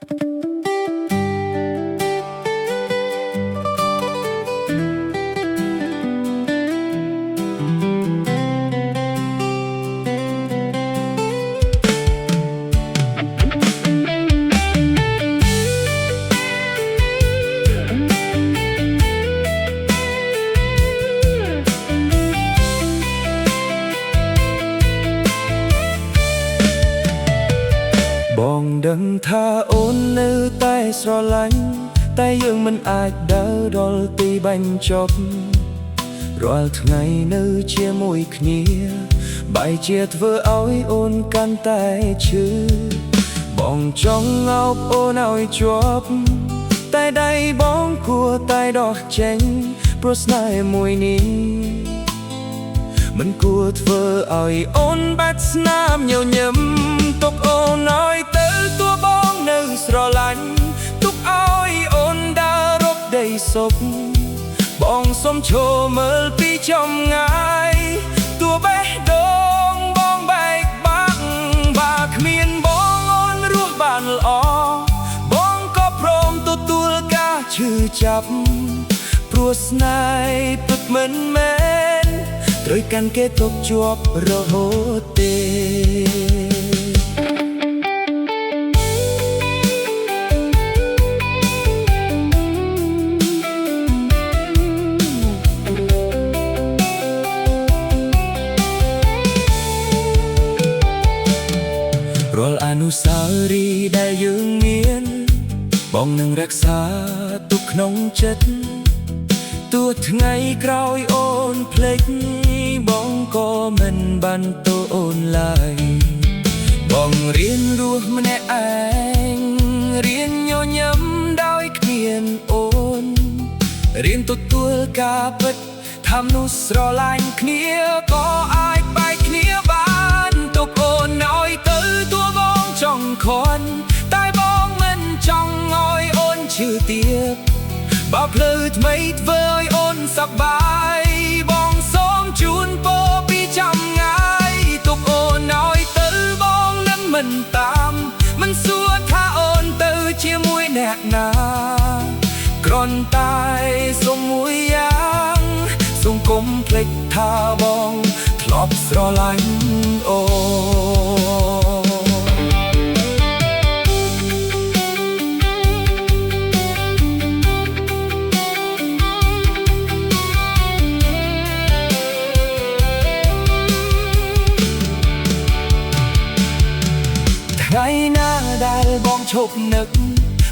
បងដឹងថាអូននៅតែស្រឡាញ់តែយើងមិនអាចដើរដល់ទីបញ្ចប់រាល់ថ្ងៃនៅជាមួយគ្នាបែរជាធ្វើឲ្យអូនកាន់តែឈឺបងចង់អោបអូនឲ្យជាប់តែដៃបងគួរតែដោះចេញព្រោះស្នេហ៍មួយនេះមិនគួរធ្វើឲ្យអូនបាត់ស្នាមញញឹមទុកអូនឲ្យទៅតួបងនៅស្រឡាញ់ទុកឲ្យអូនដើររកដីសុខបងសុំឈរមើលពីចម្ងាយតួបេះដូងបងបែកបាក់បើគ្មានបងអូនរស់បានល្អបងក៏ព្រមទទួលការឈឺចាប់ព្រោះស្នេហ៍ពិតមិនមែនត្រូវកាន់គេទុកជាប់រហូតទេរាល់អនុស្សាវរីយ៍ដែលយើងមានបងនឹងរក្សាទុកក្នុងចិត្តទោះថ្ងៃក្រោយអូនភ្លេចបងក៏មិនបានទៅអូនឡើយបងរៀនរស់ម្នាក់ឯងរៀនញញឹមដោយគ្មានអូនរៀនទទួលការពិតថាមនុស្សស្រឡាញ់គ្នាក៏អាចបែកគ្នាបានទុកអូនឲ្យទៅតួបងចង់ខន់តែបងមិនចង់ឲ្យអូនឈឺទៀតបើភ្លឺថ្មីធ្វើឲ្យអូនសប្បាយបងសូមជូនពរពីចម្ងាយទុកអូនឲ្យទៅបងនឹងមិនតាមមិនសួរថាអូនទៅជាមួយអ្នកណាគ្រាន់តែសុំមួយយ៉ាងសូមកុំភ្លេចថាបងធ្លាប់ស្រឡាញ់អូថ្ងៃណាដែលបងឈប់នឹក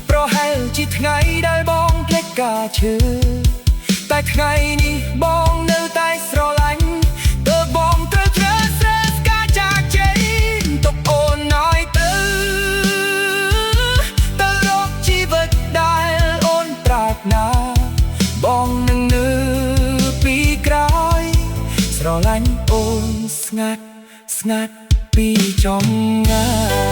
ប្រហែលជាថ្ងៃដែលបងភ្លេចការឈឺតែថ្ងៃនេះបងនៅតែស្រឡាញ់ទើបបងត្រូវជ្រើសរើសការចាកចេញទុកអូនឲ្យទៅរកជីវិតដែលអូនប្រាថ្នាបងនឹងនៅពីក្រោយស្រឡាញ់អូនស្ងាត់ពីចម្ងាយ